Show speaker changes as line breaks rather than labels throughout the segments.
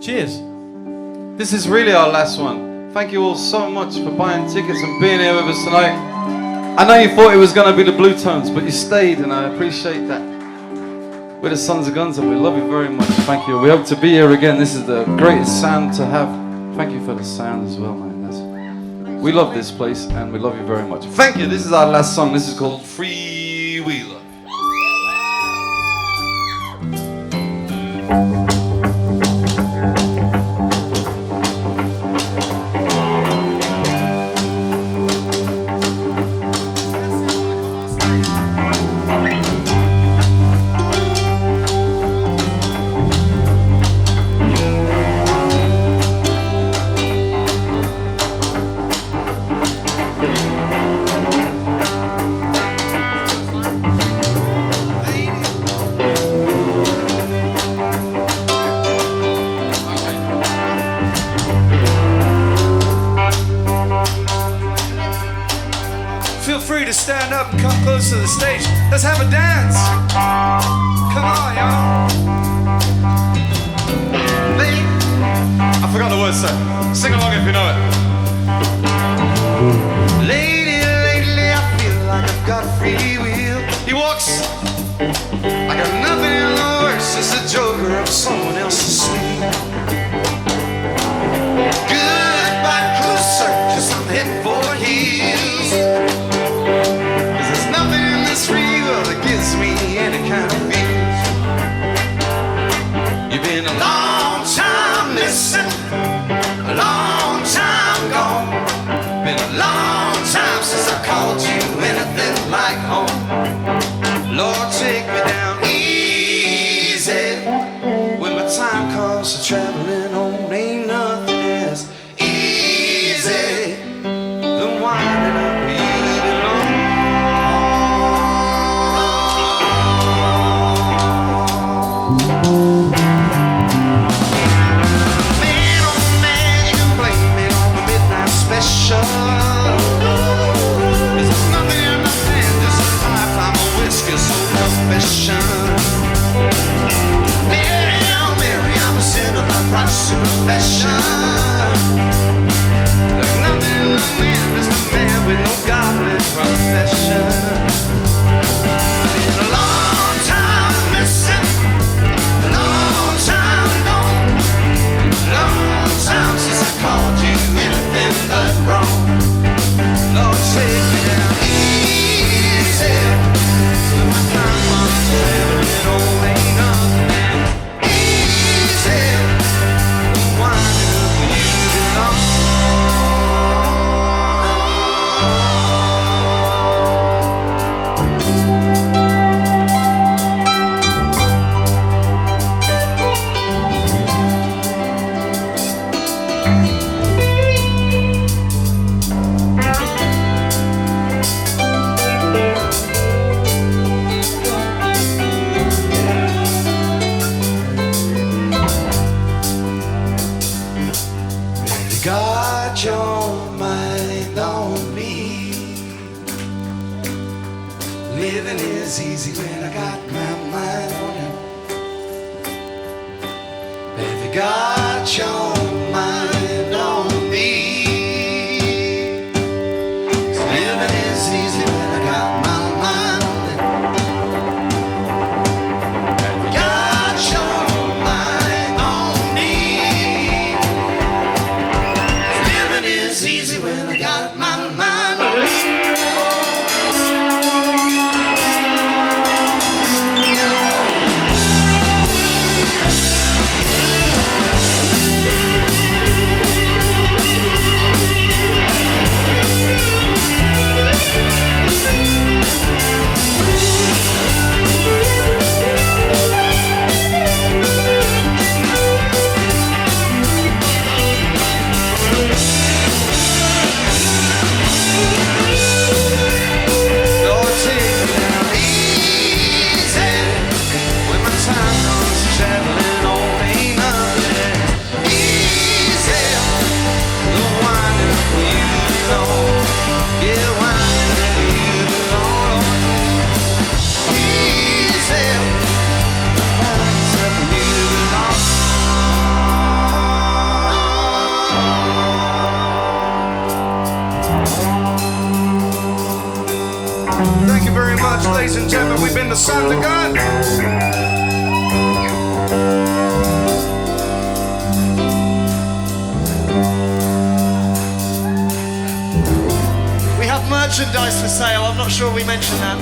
Cheers. This is really our last one. Thank you all so much for buying tickets and being here with us tonight. I know you thought it was going to be the Blue Tones, but you stayed, and I appreciate that. We're the Sons of Guns, and we love you very much. Thank you. We hope to be here again. This is the greatest sound to have. Thank you for the sound as well, man. We love this place, and we love you very much. Thank you. This is our last song. This is called Freewheeler.
Feel free to stand up and come close to the stage. Let's have a dance. Come on, y'all. Lady, I forgot the words, sir. Sing along if you know it. Lady, lately I feel like I've got a free will. He walks. I got nothing in the works, just a joker of someone else's sleep. Goodbye, closer, cause I'm heading for heels. Gives me any kind of feels. You've been a long time missing, a long time gone. Been a long time since I called you anything like home. Lord, take me down easy. When my time comes to traveling home, ain't nothing as easy than winding up you alone. There's nothing in my hand, just a pipe, I'm a whiskey, so confession. Hail Mary, I'm a sinner by price and profession. There's nothing in my hand, just a man with no godly profession. Been a long time missing, a long time gone, long time since I called you anything but wrong. Lord, take me down easy. When my time was living, it all ain't nothing easy. Why do you belong? Got your mind on me. Living is easy when I got my mind on you. Baby, got your mind on me. Living is easy when I got my mind on you. Baby, got your mind on me. It's easy when I got my mind on me. the sons of God. We have merchandise for sale. I'm not sure we mentioned that.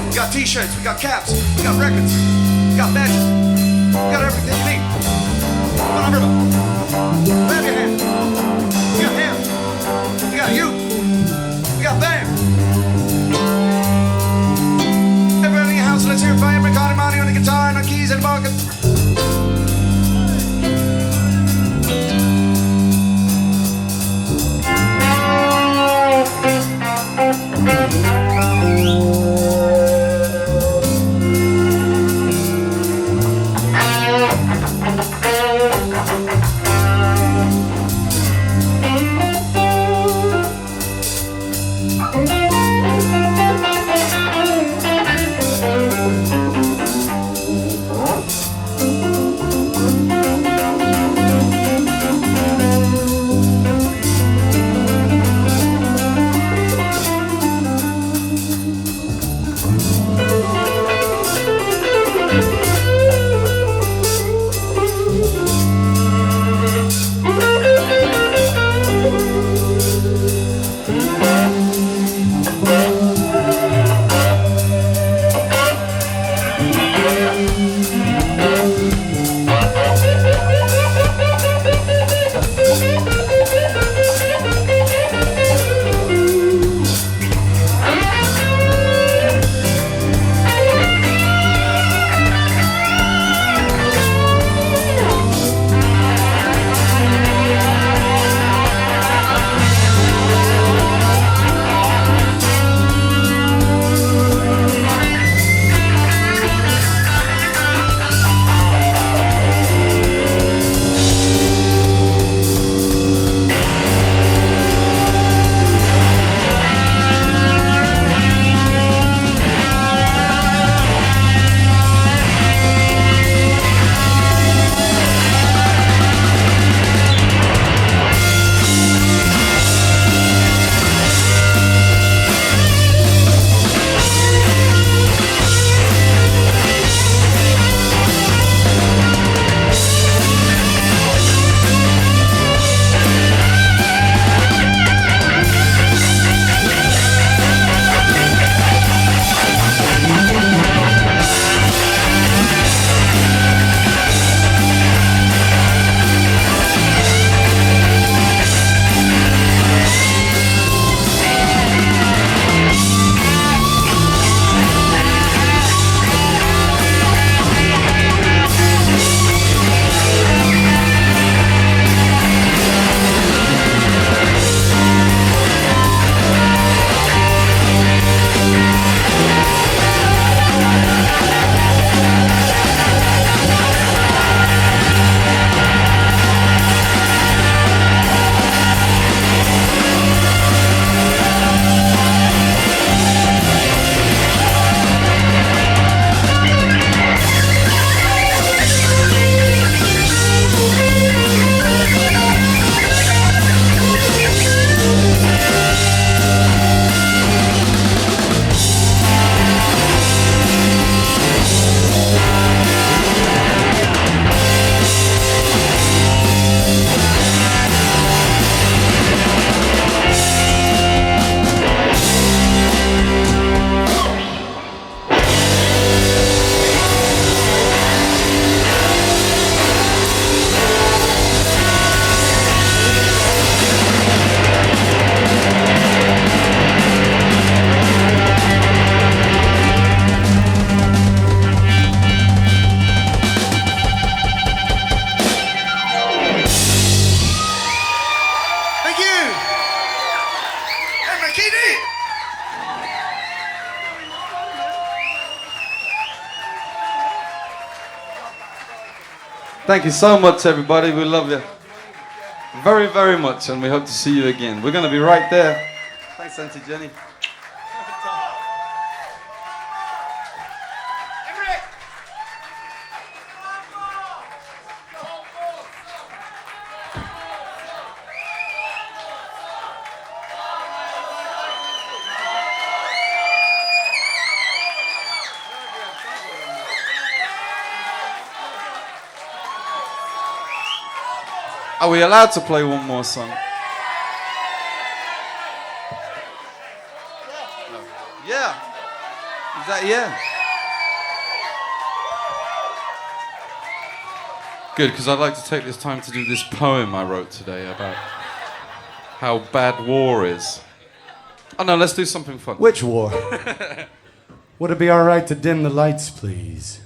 We got t-shirts, we got caps, we got records, we got badges, we got everything you need. Come on, everybody. Wave your hand. We got him. We got you. We got Bam. Everybody in your house, let's hear it for Aymeric, Ardimanni on the guitar and on keys and market.
Thank you so much, everybody. We love you very, very much, and we hope to see you again. We're going to be right there. Thanks, Auntie Jenny. Are we allowed to play one more song? Yeah. Is that yeah? Good, because I'd like to take this time to do this poem I wrote today about how bad war is. Oh no, let's do something fun.
Which war? Would it be all right to dim the lights, please?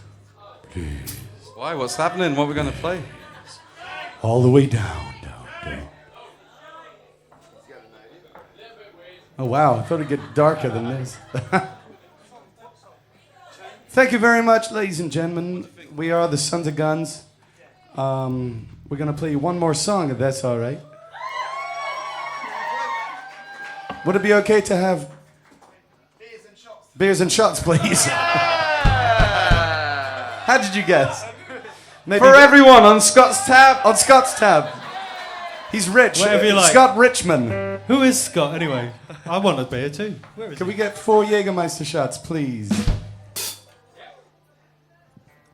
Please.
Why? What's happening? What are we going to play?
All the way down. Oh, wow. I thought it'd get darker than this. Thank you very much, ladies and gentlemen. We are the Sons of Guns. We're going to play you one more song, if that's all right. Would it be okay to have beers and shots, please? How did you guess? Maybe
For everyone on Scott's tab.
on Scott's tab. He's rich.
Whatever you like.
Scott Richman.
Who is Scott anyway? I want a beer too. Where is
Can
he?
we get 4 Jägermeister shots, please?